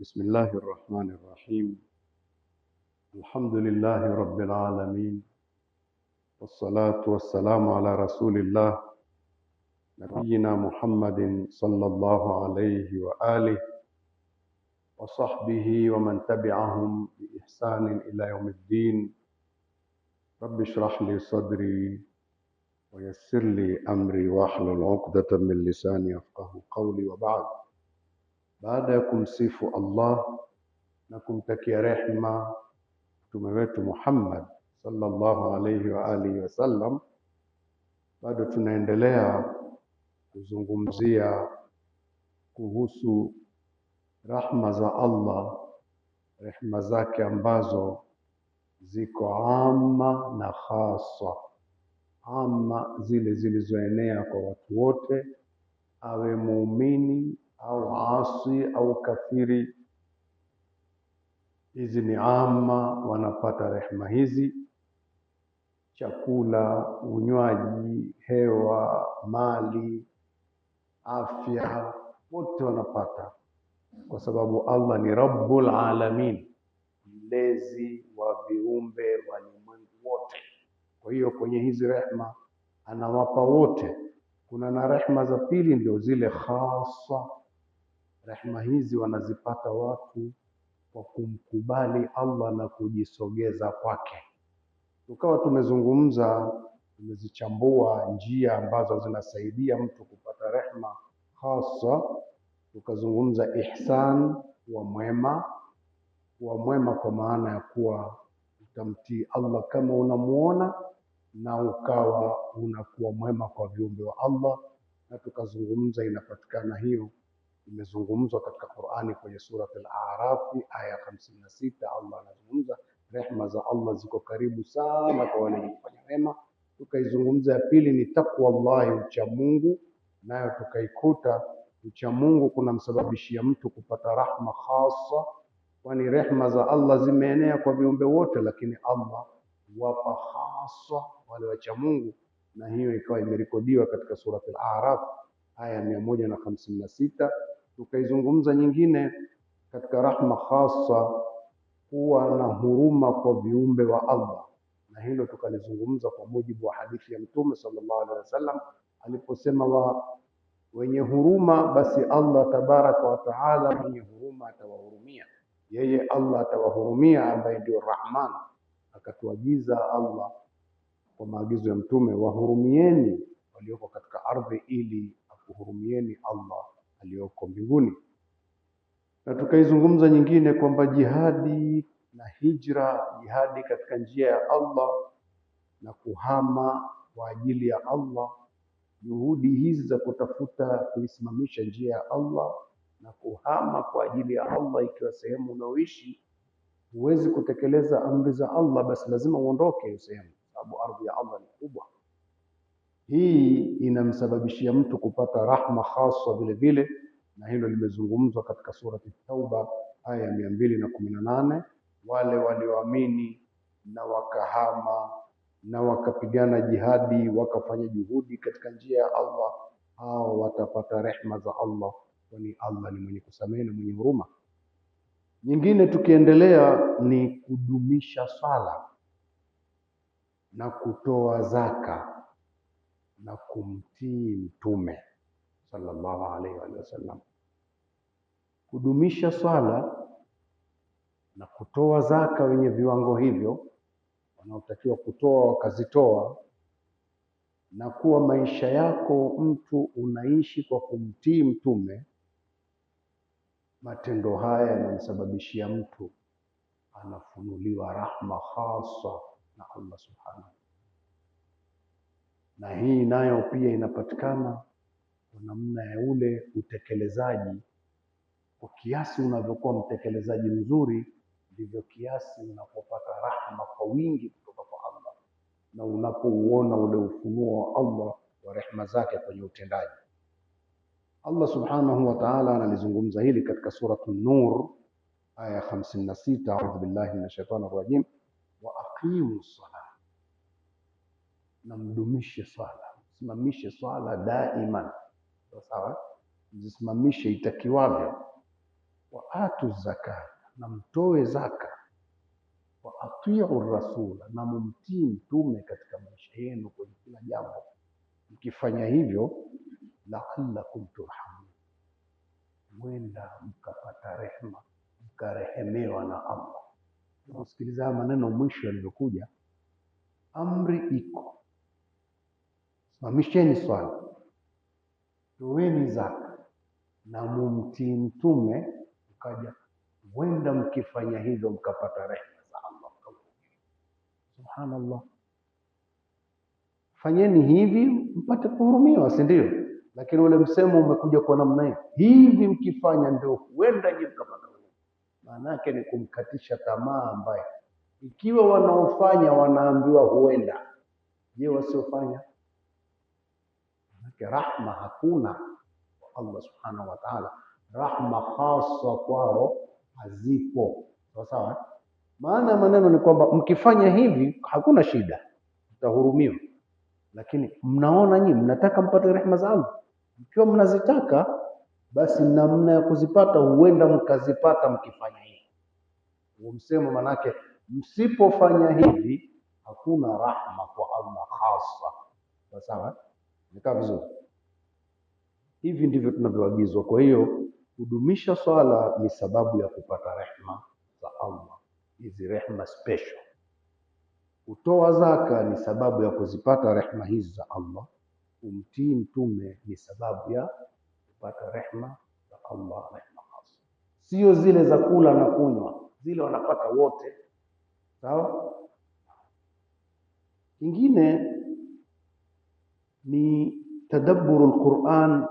بسم الله الرحمن الرحيم. الحمد لله رب العالمين، والصلاة والسلام على رسول الله نبينا محمد صلى الله عليه وآله وصحبه ومن تبعهم بإحسان إلى يوم الدين. رب اشرح لي صدري ويسر لي أمري واحلل عقدة من لساني يفقه قولي. وبعد، baada ya kumsifu Allah na kumtakia rehma mtume wetu Muhammad sallallahu alayhi wa alihi wasallam, bado tunaendelea kuzungumzia kuhusu rahma za Allah, rehma zake ambazo ziko amma na khasa. Amma zile zilizoenea kwa watu wote, awe muumini au asi au kafiri. Hizi ni amma, wanapata rehma hizi: chakula, unywaji, hewa, mali, afya, wote wanapata, kwa sababu Allah ni Rabbul Alamin, mlezi wa viumbe walimwengu wote. Kwa hiyo kwenye hizi rehma anawapa wote. Kuna na rehma za pili, ndio zile khasa. Rehma hizi wanazipata watu kwa kumkubali Allah na kujisogeza kwake. Tukawa tumezichambua njia ambazo zinasaidia mtu kupata rehma hasa. Tukazungumza ihsan, kuwa mwema. Kuwa mwema kwa maana ya kuwa utamtii Allah kama unamuona, na ukawa unakuwa mwema kwa viumbe wa Allah. Na tukazungumza inapatikana hiyo, imezungumzwa katika Qur'ani kwenye sura Al-A'raf aya 56. Allah anazungumza rehma za Allah ziko karibu sana kwa wale kufanya wema. Tukaizungumza ya pili ni taqwa Allah, ucha Mungu, nayo tukaikuta ucha Mungu kunamsababishia mtu kupata rahma khasa, kwani rehma za Allah zimeenea kwa viumbe wote, lakini Allah wapa khasa wale wacha Mungu, na hiyo ikawa imerekodiwa katika sura Al-A'raf aya 156. Tukaizungumza nyingine katika rahma khasa, kuwa na huruma kwa viumbe wa Allah, na hilo tukalizungumza kwa mujibu wa hadithi ya Mtume sallallahu alaihi wasallam aliposema, wenye huruma basi Allah tabaraka wa taala mwenye huruma atawahurumia. Yeye Allah atawahurumia, ambaye ndio Rahman. Akatuagiza Allah kwa maagizo ya Mtume, wahurumieni walioko katika ardhi ili akuhurumieni Allah aliyoko mbinguni. Na tukaizungumza nyingine kwamba jihadi na hijra, jihadi katika njia ya Allah na kuhama kwa ajili ya Allah, juhudi hizi za kutafuta kuisimamisha njia ya Allah na kuhama kwa ajili ya Allah, ikiwa sehemu unaoishi huwezi kutekeleza amri za Allah, basi lazima uondoke hiyo sehemu, sababu ardhi ya Allah ni kubwa. Hii inamsababishia mtu kupata rahma khasa vile vile, na hilo limezungumzwa katika surati Tauba aya 218. Wale walioamini na wakahama na wakapigana jihadi, wakafanya juhudi katika njia ya Allah, hao watapata rehma za Allah, kwani Allah ni mwenye kusamehe na mwenye huruma. Nyingine tukiendelea ni kudumisha sala na kutoa zaka na kumtii Mtume sallallahu alaihi wasallam. Kudumisha swala na kutoa zaka, wenye viwango hivyo wanaotakiwa kutoa wakazitoa, na kuwa maisha yako mtu unaishi kwa kumtii Mtume. Matendo haya yanamsababishia mtu anafunuliwa rahma khasa na Allah subhanahu. Na hii nayo pia inapatikana kwa namna ya ule utekelezaji. Kwa kiasi unavyokuwa mtekelezaji mzuri, ndivyo kiasi unapopata rahma kwa wingi kutoka kwa Allah, na unapouona ule ufunuo wa Allah wa rehma zake kwenye utendaji. Allah subhanahu wa ta'ala analizungumza hili katika suratu Nur aya 56, a'udhu billahi minash shaitani rajim, wa aqimu salat, na mdumishe swala, simamishe swala daiman, sawa, mzisimamishe itakiwavyo. wa atu zakat, na mtoe zaka, wa atiu rasula, na mumtii mtume katika maisha yenu kwenye kila jambo. Mkifanya hivyo, la'allakum turhamun, wenda mkapata rehema, mkarehemewa na Allah. Usikiliza maneno mwisho yalivyokuja, amri iko, simamisheni swala, toeni zaka na mumtii mtume, ukaja wenda mkifanya hivyo mkapata rehema za Allah. Subhanallah. Fanyeni hivi mpate kuhurumiwa, si ndio? Lakini ule msemo umekuja kwa namna hiyo, hivi mkifanya ndio huenda nyinyi mkapata rehema. Maana yake ni kumkatisha tamaa, ambaye ikiwa wanaofanya wanaambiwa huenda, je, wasiofanya? Maana rahma hakuna kwa Allah subhanahu wa ta'ala, rahma hasa kwao hazipo. Sawa sawa. Maana maneno ni kwamba mkifanya hivi hakuna shida, mtahurumiwa. Lakini mnaona nyinyi mnataka mpate rehema za Allah, ikiwa mnazitaka basi namna ya kuzipata huenda mkazipata mkifanya hivi. Huo msemo manake msipofanya hivi hakuna rahma kwa Allah hasa. Sawa sawa. Nikaa vizuri. Hivi ndivyo tunavyoagizwa. Kwa hiyo kudumisha swala ni sababu ya kupata rehema za Allah, hizi rehema special. Kutoa zaka ni sababu ya kuzipata rehema hizi za Allah. Kumtii mtume ni sababu ya kupata rehema za Allah, rehema hasa, sio zile za kula na kunywa, zile wanapata wote. Sawa. Kingine ni tadabburu alquran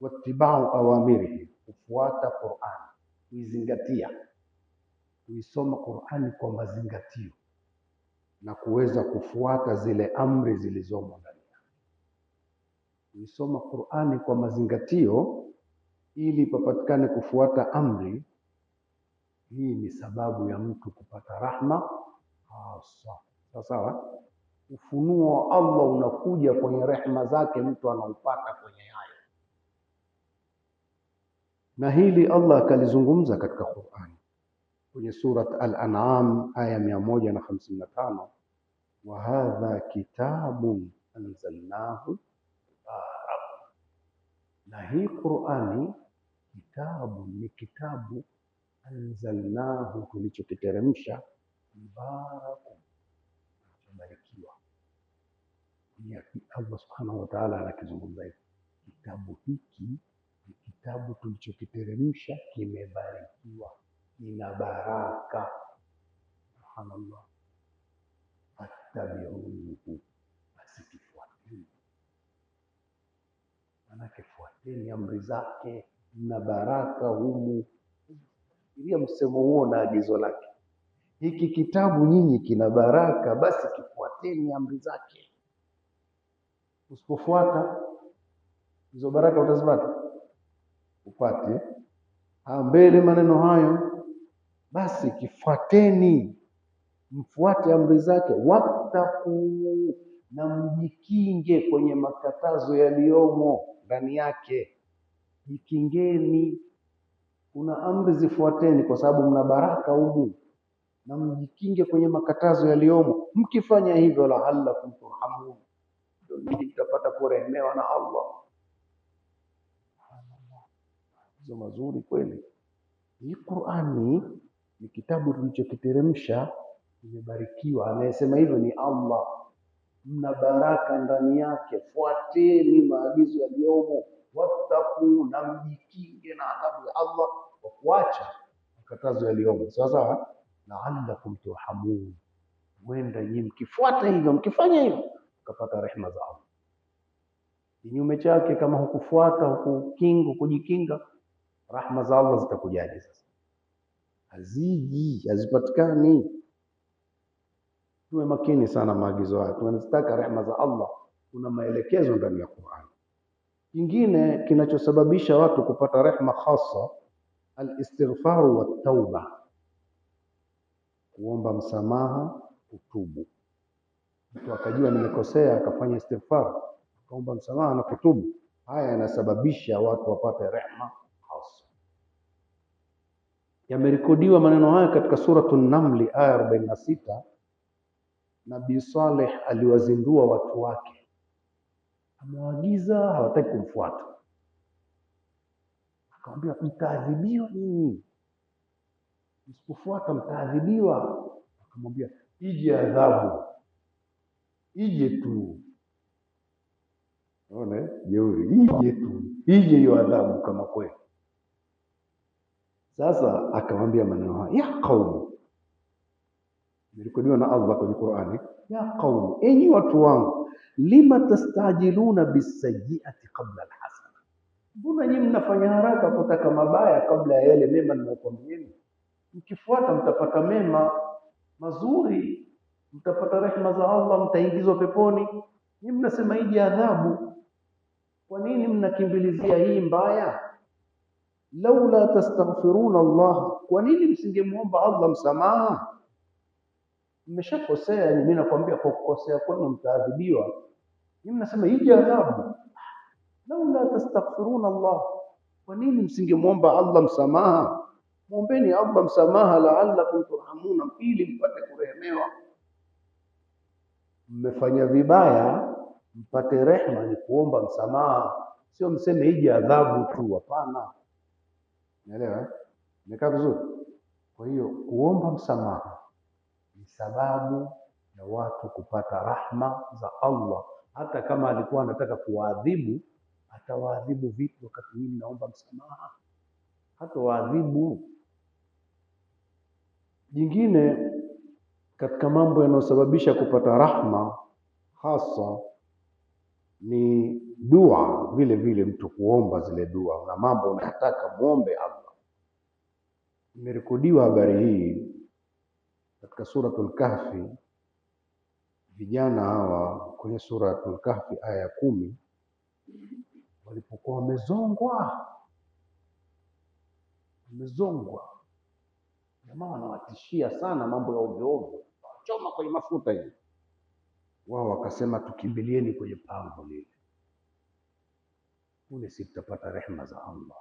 wattiba'u awamirihi, kufuata Qur'an, kuizingatia, kuisoma Qur'ani kwa mazingatio na kuweza kufuata zile amri zilizomo ndani yake. Kuisoma Qur'ani kwa mazingatio ili papatikane kufuata amri, hii ni sababu ya mtu kupata rahma hasa. Sawa sawa. Ufunuo wa Allah unakuja kwenye rehema zake, mtu anaupata kwenye hayo. Na hili Allah akalizungumza katika Qur'ani kwenye surat Al-An'am aya 155, wa hadha kitabun anzalnahu mubarak, na hii Qur'ani kitabu ni kitabu, anzalnahu tulichokiteremsha, mubarakun, kimebarikiwa. Allah subhanahu wa ta'ala anakizungumza hivi, kitabu hiki ni kitabu tulichokiteremsha, kimebarikiwa, ina baraka. Subhanallah. Fattabi'uhu, basi kifuateni. Manake fuateni amri zake, na baraka humu. Fikiria msemo huo na agizo lake, hiki kitabu nyinyi kina baraka, basi kifuateni amri zake. Usipofuata hizo baraka utazipata upate mbele maneno hayo, basi kifuateni, mfuate amri zake. Wattaqu, na mjikinge kwenye makatazo yaliyomo ndani yake. Jikingeni, kuna amri zifuateni kwa sababu mna baraka humu, na mjikinge kwenye makatazo yaliyomo. Mkifanya hivyo, la'allakum turhamun, ndio mtapata kurehemewa na Allah. Hizo mazuri kweli. Hii Qur'ani ni kitabu tulichokiteremsha, kimebarikiwa. Anayesema hivyo ni Allah, mna baraka ndani yake. Fuateni maagizo yaliyomo, wattaqu, na mjikinge na adhabu ya Allah kwa kuacha makatazo yaliyomo. Sawa sawa. La'allakum turhamun, wenda nyinyi mkifuata hivyo, mkifanya hivyo mkapata rehema za Allah. Kinyume chake, kama hukufuata, hukujikinga, rahma za Allah zitakujaje sasa? Haziji, hazipatikani. Tuwe makini sana maagizo haya. Tunataka rehema za Allah, kuna maelekezo ndani ya Qur'an. Kingine kinachosababisha watu kupata rehema hasa, al-istighfaru wa tauba, kuomba msamaha, kutubu. Mtu akajua nimekosea, akafanya istighfar, akaomba msamaha na kutubu, haya yanasababisha watu wapate rehema hasa. Yamerekodiwa maneno haya katika Suratul Namli aya 46. Nabii Saleh aliwazindua watu wake, amewaagiza, hawataki kumfuata. Akamwambia, mtaadhibiwa nyinyi, msipofuata mtaadhibiwa. Akamwambia, ije adhabu, ije tu. Unaona, jeuri, ije tu, ije hiyo adhabu kama kweli. Sasa akamwambia maneno haya, ya qaum, imerekodiwa na Allah kwenye Qur'ani, ya qaum, enyi watu wangu, lima tastajiluna bisayyi'ati qabla alhasana, mbona nyinyi mnafanya haraka kutaka mabaya kabla ya yale mema ninayokuambieni? Mkifuata mtapata mema mazuri, mtapata rehema za Allah, mtaingizwa peponi. Nyinyi mnasema ije adhabu, kwa nini mnakimbilizia hii mbaya? Laula tastaghfiruna Allah, kwa nini msingemuomba Allah msamaha? Mmeshakosea, mimi nakwambia kwa kukosea kwenu mtaadhibiwa. Nyinyi mnasema ije adhabu. Laula tastaghfiruna Allah, kwa nini msingemuomba Allah msamaha? Muombeni Allah msamaha, la'allakum turhamuna, ili mpate kurehemewa. Mmefanya vibaya mpate rehema, ni kuomba msamaha, sio mseme ije adhabu tu. Hapana, unaelewa? Imekaa vizuri? Kwa hiyo kuomba msamaha ni sababu ya watu kupata rahma za Allah. Hata kama alikuwa anataka kuwaadhibu, atawaadhibu vipi wakati mimi naomba msamaha? Hata waadhibu. Jingine katika mambo yanayosababisha kupata rahma hasa ni dua, vile vile mtu kuomba zile dua na mambo unataka muombe Allah. Imerekodiwa habari hii katika Suratul Kahfi. Vijana hawa kwenye Suratul Kahfi aya ya 10 walipokuwa wamezongwa, jamaa wanawatishia sana mambo ya ovyo ovyo, choma kwenye mafuta hivi. Wao wakasema, tukimbilieni kwenye pango lile, kule si tutapata rehema za Allah.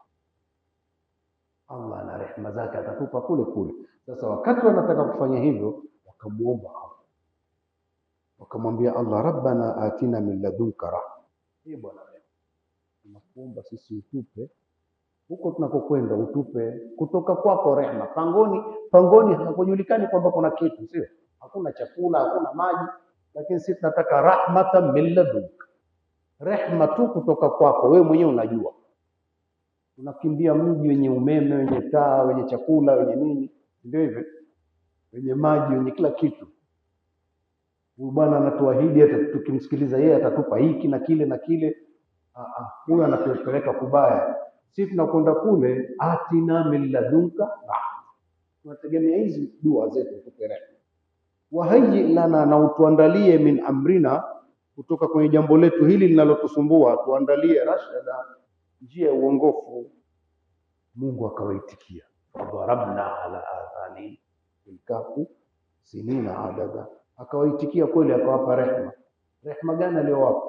Allah ana rehema zake, atatupa kule kule. Sasa wakati wanataka kufanya hivyo, wakamuomba Allah, wakamwambia Allah, rabbana atina min ladunka rahma, Bwana wewe, tunakuomba sisi utupe huko tunakokwenda, utupe kutoka kwako rehema. Pangoni hakujulikani kwamba kuna kitu, sio? Hakuna chakula, hakuna maji, lakini sisi tunataka rahmatan min ladunka, rehema tu kutoka kwako. Wewe mwenyewe unajua, unakimbia mji wenye umeme, wenye taa, wenye chakula, wenye nini, ndio hivyo, wenye maji, wenye kila kitu. Huyu bwana anatuahidi hata tukimsikiliza yeye atatupa hiki na kile na kile. Huyu anatupeleka kubaya. Sisi tunakwenda kule, atina min ladunka rahma, tunategemea hizi dua zetu tupe rehema. Wahayyi lana, na utuandalie, min amrina, kutoka kwenye jambo letu hili linalotusumbua, tuandalie rashada, njia ya uongofu. Mungu akawaitikia, fadarabna ala adhani ilkafu sinina adada, akawaitikia kweli, akawapa rehema. Rehema gani aliyowapa?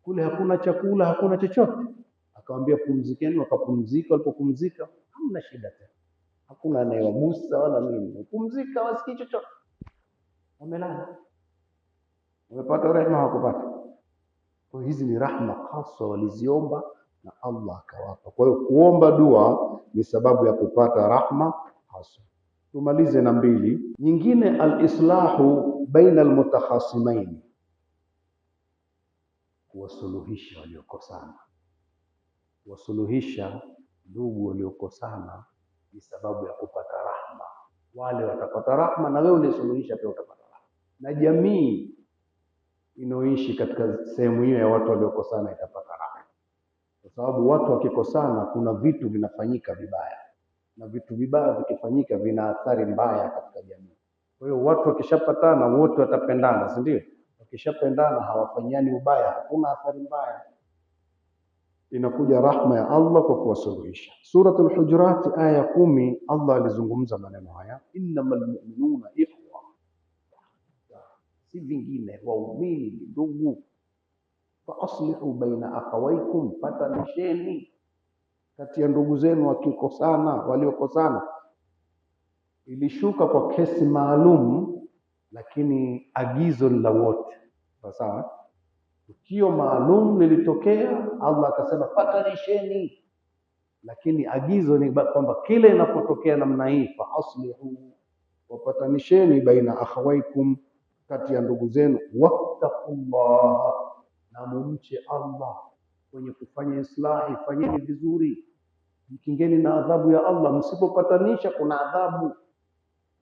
Kule hakuna chakula, hakuna chochote, akamwambia pumzikeni, wakapumzika. Walipopumzika hamna shida tena, hakuna anayewagusa wala nini, pumzika, wasikii chochote, wamelala. Wamepata rehema, hawakupata? Kwa hizi ni rahma hasa waliziomba na Allah akawapa. Kwa hiyo kuomba dua ni sababu ya kupata rahma hasa. Tumalize na mbili nyingine, al-islahu baina al-mutakhasimain, kuwasuluhisha waliokosana. Kuwasuluhisha ndugu waliokosana ni sababu ya kupata rahma. Wale watapata rahma na wewe ulisuluhisha pia utapata rahma, na jamii inayoishi katika sehemu hiyo ya watu waliokosana itapata rahma, kwa sababu watu wakikosana kuna vitu vinafanyika vibaya, na vitu vibaya vikifanyika vina athari mbaya katika jamii. Kwa hiyo watu wakishapatana wote watapendana, si ndio? Wakishapendana hawafanyani ubaya, hakuna athari mbaya, inakuja rahma ya Allah kwa kuwasuluhisha. Suratul Hujurat aya ya 10, Allah alizungumza maneno haya, innamal mu'minuna ikhwa, si vingine, waumini ni ndugu. Fa aslihu baina akhawaykum, patanisheni kati ya ndugu zenu wakikosana, waliokosana. ilishuka kwa kesi maalum, lakini agizo ni la wote. Sawa? Tukio maalum lilitokea, Allah akasema patanisheni, lakini agizo ni kwamba kile inapotokea namna hii, fa aslihu, wapatanisheni baina akhawaikum, kati ya ndugu zenu, wattaqullah, na mumche Allah. Kwenye kufanya islahi fanyeni vizuri, mkingeni na adhabu ya Allah. Msipopatanisha kuna adhabu.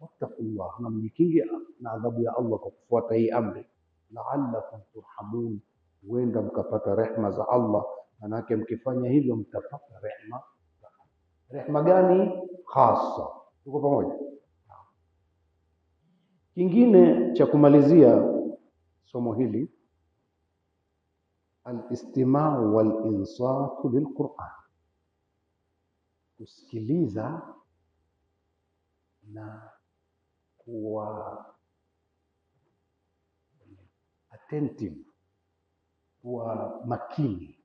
Wattaqullah, na mjikinge na adhabu ya Allah kwa kufuata hii amri. La'allakum turhamun, huenda mkapata rehma za Allah. Manake mkifanya hivyo mtapata rehma. Rehma gani? Khasa. Tuko pamoja? Kingine cha kumalizia somo hili, al-istima'u wal-insatu lil-Qur'an, kusikiliza na kuwa attentive, kuwa makini.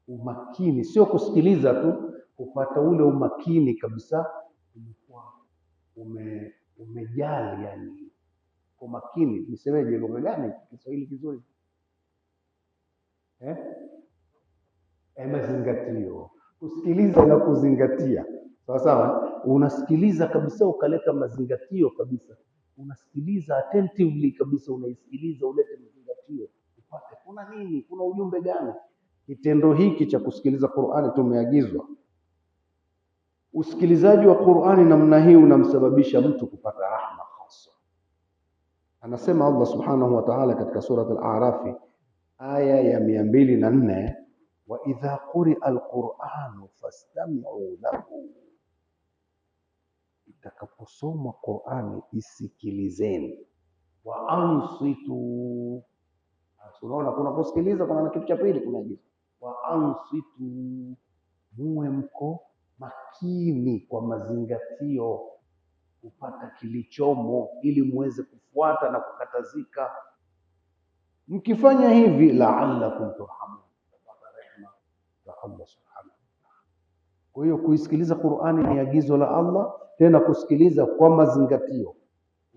Umakini, sio kusikiliza tu, kupata ule umakini kabisa, ulikuwa umejali, yani kwa makini. Nisemeje, lugha gani Kiswahili kizuri? Mazingatio. Kusikiliza na kuzingatia, sawa sawa. Unasikiliza kabisa ukaleta mazingatio kabisa, unasikiliza attentively kabisa, unaisikiliza ulete mazingatio, upate kuna nini, kuna ujumbe gani. Kitendo hiki cha kusikiliza Qur'ani tumeagizwa. Usikilizaji wa Qur'ani namna hii unamsababisha mtu kupata rahma khasa. Anasema Allah subhanahu wa ta'ala katika sura al-A'raf aya ya 204, wa idha quri'a al-Qur'anu fastami'u lahu, itakaposomwa Qur'ani isikilizeni. Wa ansitu, unaona kuna kusikiliza, kuna kitu cha pili kumeagizwa. Wa ansitu, muwe mko makini kwa mazingatio, kupata kilichomo ili muweze kufuata na kukatazika. Mkifanya hivi, la'allakum turhamun, kupata rehema za Allah subhanahu wa ta'ala. Kwa hiyo kuisikiliza Qur'ani ni agizo la Allah, tena kusikiliza kwa mazingatio.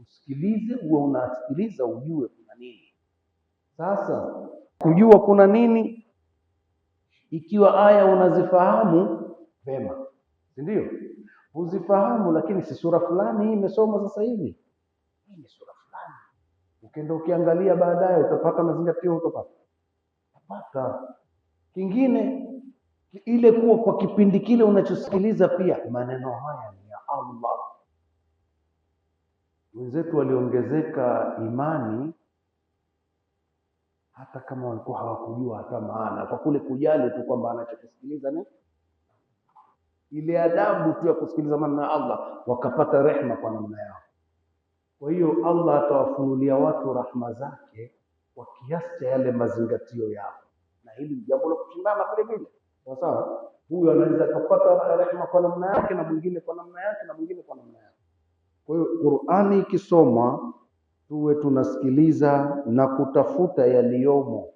Usikilize, uwe unasikiliza ujue kuna nini. Sasa kujua kuna nini, ikiwa aya unazifahamu vema, si ndio? Uzifahamu, lakini si sura fulani hii imesoma sasa hivi, hii ni sura fulani, ukienda ukiangalia baadaye utapata mazingatio, utapata. Kingine, ile kuwa kwa kipindi kile unachosikiliza pia maneno haya ni ya Allah. Wenzetu waliongezeka imani hata kama walikuwa hawakujua hata maana, kwa kule kujali tu kwamba anachokisikiliza ni ile adabu tu ya kusikiliza maneno ya Allah, wakapata rehma kwa namna yao. Kwa hiyo Allah atawafunulia watu rahma zake kwa kiasi cha yale mazingatio yao, na hili jambo la kushindana vile vile. Sawa, huyu anaweza kupata rehma kwa namna yake, na mwingine kwa namna yake, na mwingine kwa namna yake. Kwa hiyo Qur'ani ikisomwa tuwe tunasikiliza na kutafuta yaliyomo,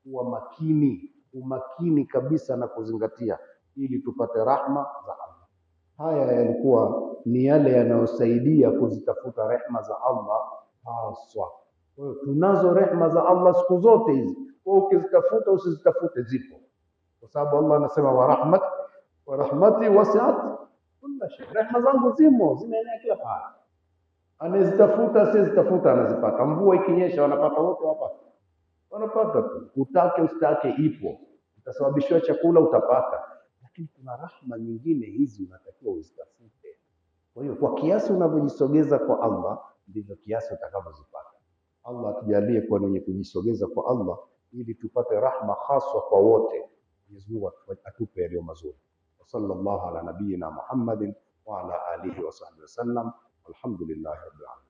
kuwa umakini kabisa na kuzingatia, ili tupate rahma za Allah. Haya yalikuwa ni yale yanayosaidia kuzitafuta rehma za Allah haswa. Kwa hiyo tunazo rehma za Allah siku zote hizi, kwa ukizitafuta usizitafute, zipo, kwa sababu Allah anasema wa rahmati wasi'at kulla shay, rehma zangu zimeenea kila pahali. Anazitafuta asizitafuta anazipata. Mvua ikinyesha wanapata wote, wanapata tu, utake usitake ipo. Utasababishiwa chakula utapata, lakini kuna rahma nyingine hizi unatakiwa uzitafute. Kwa hiyo kwa kiasi unavyojisogeza kwa Allah ndivyo kiasi utakavyozipata. Allah atujalie kuwa wenye kujisogeza kwa Allah ili tupate rahma haswa kwa wote. Mwenyezi Mungu atupe yaliyo mazuri. Sallallahu ala nabiyyina Muhammadin wa ala alihi wa sahbihi wasallam. Alhamdulillahi rabbil alamin.